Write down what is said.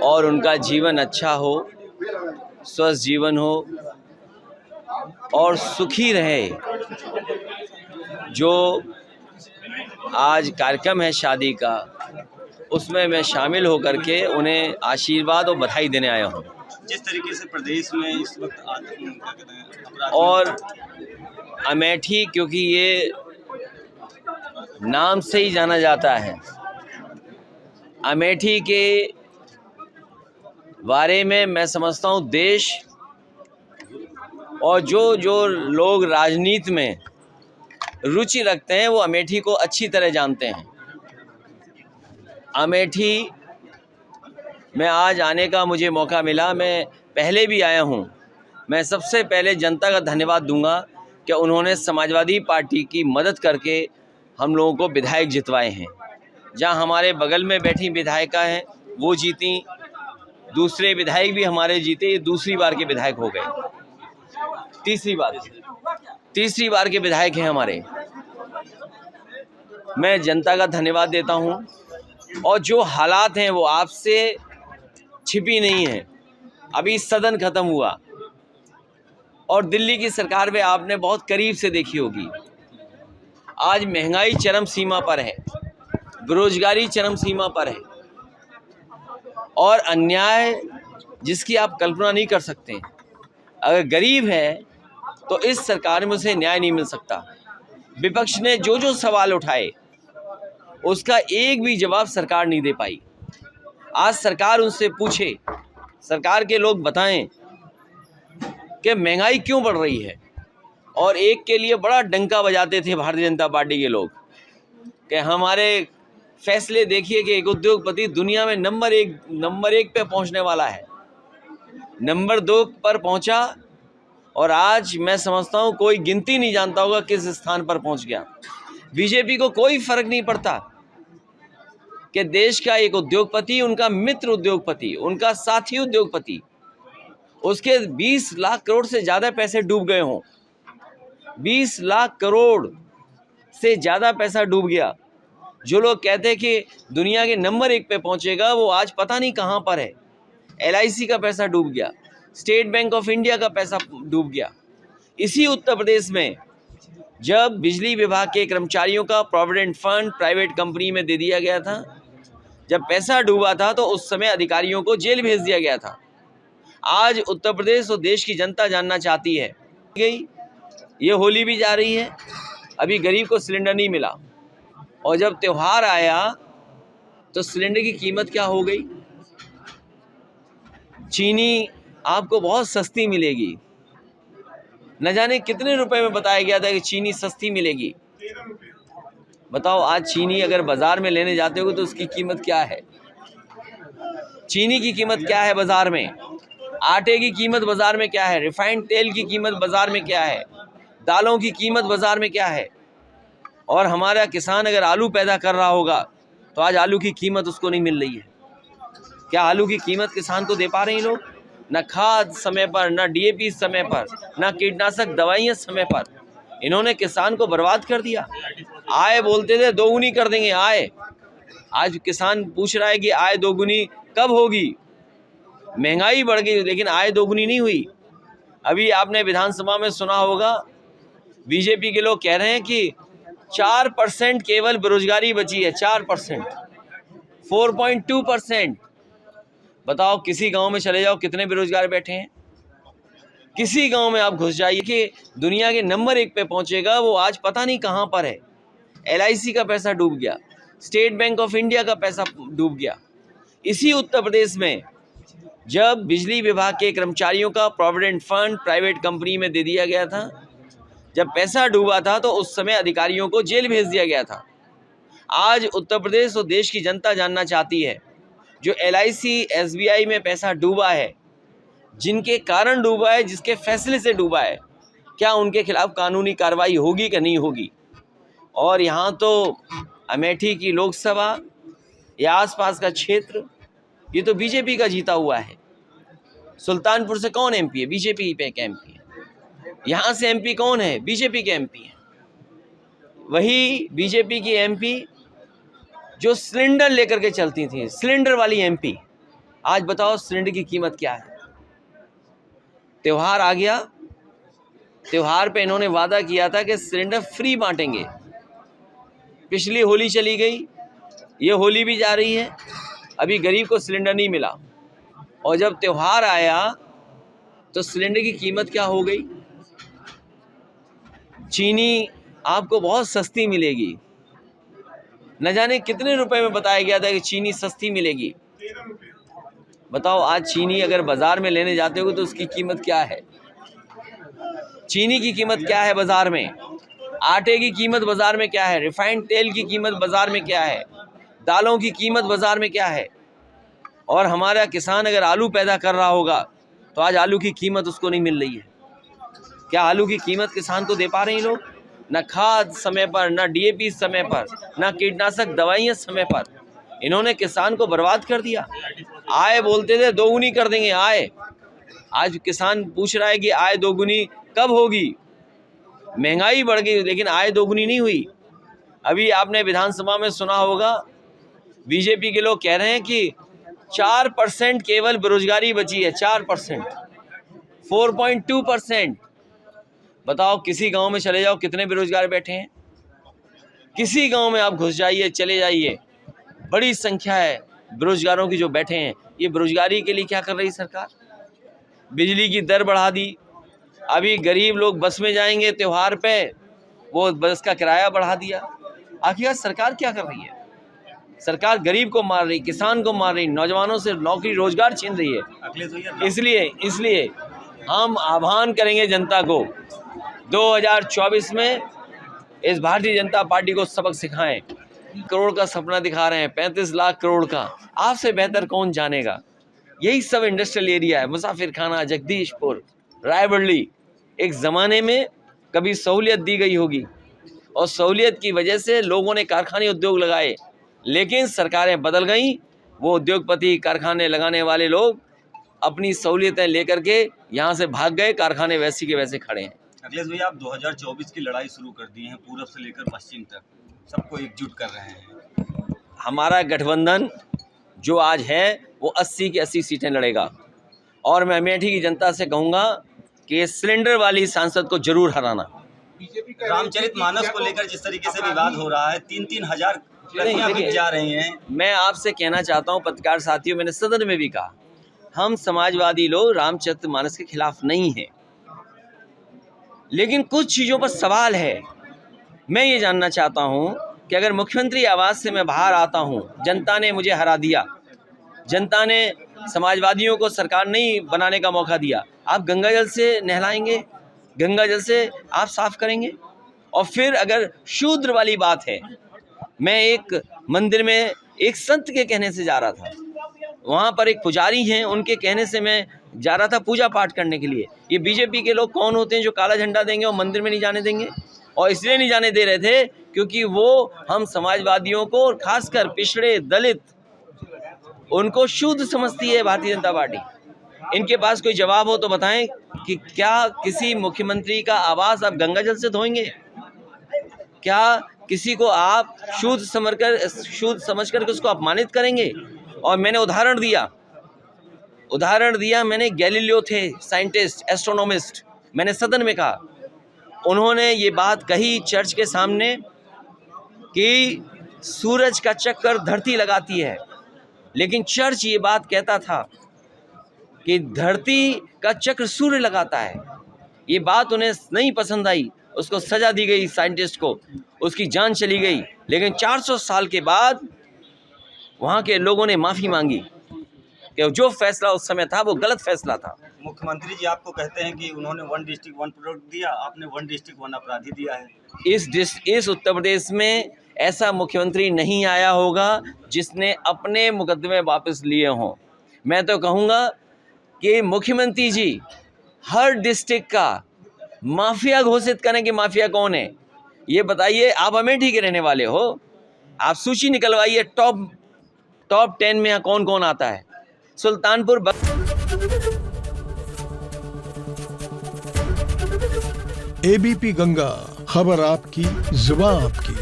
और उनका जीवन अच्छा हो, स्वस्थ जीवन हो और सुखी रहे। जो आज कार्यक्रम है शादी का, उसमें मैं शामिल होकर के उन्हें आशीर्वाद और बधाई देने आया हूँ। जिस तरीके से प्रदेश में इस वक्त क्या कहते हैं अपराध और अमेठी, क्योंकि ये नाम से ही जाना जाता है, अमेठी के बारे में मैं समझता हूँ देश और जो लोग राजनीति में रुचि रखते हैं वो अमेठी को अच्छी तरह जानते हैं। अमेठी में आज आने का मुझे मौका मिला, मैं पहले भी आया हूँ। मैं सबसे पहले जनता का धन्यवाद दूंगा कि उन्होंने समाजवादी पार्टी की मदद करके हम लोगों को विधायक जितवाए हैं। जहाँ हमारे बगल में बैठी विधायिका हैं वो जीती, दूसरे विधायक भी हमारे जीते, ये दूसरी बार के विधायक हो गए, तीसरी बार के विधायक हैं हमारे। मैं जनता का धन्यवाद देता हूं और जो हालात हैं वो आपसे छिपी नहीं है। अभी सदन खत्म हुआ और दिल्ली की सरकार में आपने बहुत करीब से देखी होगी। आज महंगाई चरम सीमा पर है, बेरोजगारी चरम सीमा पर है और अन्याय जिसकी आप कल्पना नहीं कर सकते। अगर गरीब है तो इस सरकार में उसे न्याय नहीं मिल सकता। विपक्ष ने जो सवाल उठाए उसका एक भी जवाब सरकार नहीं दे पाई। आज सरकार उनसे पूछे, सरकार के लोग बताएं कि महंगाई क्यों बढ़ रही है। और एक के लिए बड़ा डंका बजाते थे भारतीय जनता पार्टी के लोग कि हमारे फैसले देखिए कि एक उद्योगपति दुनिया में नंबर एक पे पहुंचने वाला है, नंबर 2 पर पहुंचा और आज मैं समझता हूं कोई गिनती नहीं जानता होगा किस स्थान पर पहुंच गया। बीजेपी को कोई फर्क नहीं पड़ता कि देश का एक उद्योगपति, उनका मित्र उद्योगपति, उनका साथी उद्योगपति, उसके 20 लाख करोड़ से ज़्यादा पैसे डूब गए हों। 20 लाख करोड़ से ज़्यादा पैसा डूब गया। जो लोग कहते हैं कि दुनिया के नंबर 1 पे पहुंचेगा, वो आज पता नहीं कहां पर है। LIC का पैसा डूब गया, स्टेट बैंक ऑफ इंडिया का पैसा डूब गया। इसी उत्तर प्रदेश में जब बिजली विभाग के कर्मचारियों का प्रोविडेंट फंड प्राइवेट कंपनी में दे दिया गया था, जब पैसा डूबा था तो उस समय अधिकारियों को जेल भेज दिया गया था। आज उत्तर प्रदेश और देश की जनता जानना चाहती है, ये होली भी जा रही है, अभी गरीब को सिलेंडर नहीं मिला और जब त्यौहार आया तो सिलेंडर की कीमत क्या हो गई। चीनी आपको बहुत सस्ती मिलेगी, न जाने कितने रुपए में बताया गया था कि चीनी सस्ती मिलेगी। बताओ आज चीनी अगर बाजार में लेने जाते हो तो उसकी कीमत क्या है। चीनी की कीमत क्या है बाजार में, आटे की कीमत बाजार में क्या है, रिफाइंड तेल की कीमत बाजार में क्या है, दालों की कीमत बाजार में क्या है। और हमारा किसान अगर आलू पैदा कर रहा होगा तो आज आलू की कीमत उसको नहीं मिल रही है। क्या आलू की कीमत किसान को दे पा रहे हैं लोग? न खाद समय पर, न DAP समय पर, न कीटनाशक दवाइयाँ समय पर। इन्होंने किसान को बर्बाद कर दिया। आय बोलते थे दोगुनी कर देंगे आय, आज किसान पूछ रहा है कि आय दोगुनी कब होगी। महंगाई बढ़ गई लेकिन आय दोगुनी नहीं हुई। अभी आपने विधानसभा में सुना होगा, बीजेपी के लोग कह रहे हैं कि 4% केवल बेरोजगारी बची है, 4%, 4.2%। बताओ किसी गांव में चले जाओ कितने बेरोजगार बैठे हैं। किसी गांव में आप घुस जाइए कि दुनिया के नंबर 1 पे पहुंचेगा, वो आज पता नहीं कहां पर है। LIC का पैसा डूब गया, स्टेट बैंक ऑफ इंडिया का पैसा डूब गया। इसी उत्तर प्रदेश में जब बिजली विभाग के कर्मचारियों का प्रोविडेंट फंड प्राइवेट कंपनी में दे दिया गया था, जब पैसा डूबा था तो उस समय अधिकारियों को जेल भेज दिया गया था। आज उत्तर प्रदेश और देश की जनता जानना चाहती है, जो LIC SBI में पैसा डूबा है, जिनके कारण डूबा है, जिसके फैसले से डूबा है, क्या उनके खिलाफ कानूनी कार्रवाई होगी कि नहीं होगी। और यहाँ तो अमेठी की लोकसभा या आसपास का क्षेत्र ये तो बीजेपी का जीता हुआ है। सुल्तानपुर से कौन MP है? बीजेपी पे MP है। यहाँ से MP कौन है? बीजेपी के MP है। वही बीजेपी की MP जो सिलेंडर लेकर के चलती थी, सिलेंडर वाली MP आज बताओ सिलेंडर की कीमत क्या है। त्योहार आ गया, त्योहार पे इन्होंने वादा किया था कि सिलेंडर फ्री बांटेंगे। पिछली होली चली गई, ये होली भी जा रही है, अभी गरीब को सिलेंडर नहीं मिला। और जब त्योहार आया तो सिलेंडर की कीमत क्या हो गई। चीनी आपको बहुत सस्ती मिलेगी, न जाने कितने रुपए में बताया गया था कि चीनी सस्ती मिलेगी। बताओ आज चीनी अगर बाजार में लेने जाते हो तो उसकी कीमत क्या है। चीनी की कीमत क्या है बाजार में, आटे की कीमत बाजार में क्या है, रिफाइंड तेल की कीमत बाजार में क्या है, दालों की कीमत बाजार में क्या है। और हमारा किसान अगर आलू पैदा कर रहा होगा तो आज आलू की कीमत उसको नहीं मिल रही है। क्या आलू की कीमत किसान को दे पा रहे हैं लोग? न खाद समय पर, न डीएपी समय पर, न कीटनाशक दवाइयाँ समय पर। इन्होंने किसान को बर्बाद कर दिया। आय बोलते थे दोगुनी कर देंगे आय, आज किसान पूछ रहा है कि आय दोगुनी कब होगी। महंगाई बढ़ गई लेकिन आय दोगुनी नहीं हुई। अभी आपने विधानसभा में सुना होगा, बीजेपी के लोग कह रहे हैं कि 4% केवल बेरोजगारी बची है, 4%, 4.2%। बताओ किसी गांव में चले जाओ कितने बेरोजगार बैठे हैं। किसी गांव में आप घुस जाइए, चले जाइए, बड़ी संख्या है बेरोजगारों की जो बैठे हैं। ये बेरोजगारी के लिए क्या कर रही सरकार? बिजली की दर बढ़ा दी। अभी गरीब लोग बस में जाएंगे त्योहार पे, वो बस का किराया बढ़ा दिया। आखिर सरकार क्या कर रही है? सरकार गरीब को मार रही, किसान को मार रही, नौजवानों से नौकरी रोजगार छीन रही है। इसलिए हम आह्वान करेंगे जनता को, 2024 में इस भारतीय जनता पार्टी को सबक सिखाएं। करोड़ का सपना दिखा रहे हैं, 35 लाख करोड़ का, आपसे बेहतर कौन जानेगा। यही सब इंडस्ट्रियल एरिया है, मुसाफिर खाना, जगदीशपुर, रायबरेली। एक ज़माने में कभी सहूलियत दी गई होगी और सहूलियत की वजह से लोगों ने कारखाने उद्योग लगाए, लेकिन सरकारें बदल गईं। वो उद्योगपति, कारखाने लगाने वाले लोग अपनी सहूलियतें लेकर के यहाँ से भाग गए, कारखाने वैसे के वैसे खड़े हैं। अखिलेश भाई, आप 2024 की लड़ाई शुरू कर दी है, पूरब से लेकर पश्चिम तक सबको एकजुट कर रहे हैं। हमारा गठबंधन जो आज है वो 80 की 80 सीटें लड़ेगा। और मैं अमेठी की जनता से कहूँगा कि सिलेंडर वाली सांसद को जरूर हराना। रामचरितमानस को लेकर जिस तरीके से विवाद हो रहा है, 3-3 हजार प्रतियां बिक जा रही हैं। मैं आपसे कहना चाहता हूँ पत्रकार साथियों, मैंने सदन में भी कहा, हम समाजवादी लोग रामचरितमानस के खिलाफ नहीं हैं, लेकिन कुछ चीज़ों पर सवाल है। मैं ये जानना चाहता हूँ कि अगर मुख्यमंत्री आवास से मैं बाहर आता हूँ, जनता ने मुझे हरा दिया, जनता ने समाजवादियों को सरकार नहीं बनाने का मौका दिया, आप गंगा जल से नहलाएंगे, गंगा जल से आप साफ करेंगे। और फिर अगर शूद्र वाली बात है, मैं एक मंदिर में एक संत के कहने से जा रहा था, वहाँ पर एक पुजारी हैं, उनके कहने से मैं जा रहा था पूजा पाठ करने के लिए। ये बीजेपी के लोग कौन होते हैं जो काला झंडा देंगे और मंदिर में नहीं जाने देंगे? और इसलिए नहीं जाने दे रहे थे क्योंकि वो हम समाजवादियों को, और खासकर पिछड़े दलित, उनको शुद्ध समझती है भारतीय जनता पार्टी। इनके पास कोई जवाब हो तो बताएं कि क्या किसी मुख्यमंत्री का आवास आप गंगा जल से धोएंगे? क्या किसी को आप शुद्ध समझकर उसको अपमानित करेंगे? और मैंने उदाहरण दिया, मैंने गैलीलियो थे, साइंटिस्ट, एस्ट्रोनॉमिस्ट, मैंने सदन में कहा, उन्होंने ये बात कही चर्च के सामने कि सूरज का चक्कर धरती लगाती है, लेकिन चर्च ये बात कहता था कि धरती का चक्र सूर्य लगाता है। ये बात उन्हें नहीं पसंद आई, उसको सज़ा दी गई, साइंटिस्ट को उसकी जान चली गई। लेकिन 400 साल के बाद वहाँ के लोगों ने माफ़ी मांगी कि जो फैसला उस समय था वो गलत फैसला था। मुख्यमंत्री जी आपको कहते हैं कि उन्होंने 1 डिस्ट्रिक्ट 1 प्रोडक्ट दिया, आपने 1 डिस्ट्रिक्ट 1 अपराधी दिया है। इस उत्तर प्रदेश में ऐसा मुख्यमंत्री नहीं आया होगा जिसने अपने मुकदमे वापस लिए हों। मैं तो कहूँगा कि मुख्यमंत्री जी हर डिस्ट्रिक्ट का माफिया घोषित करें कि माफिया कौन है ये बताइए। आप अमेठी के रहने वाले हो, आप सूची निकलवाइए टॉप 10 में यहाँ कौन कौन आता है। सुल्तानपुर एबीपी गंगा, खबर आपकी, जुबान आपकी।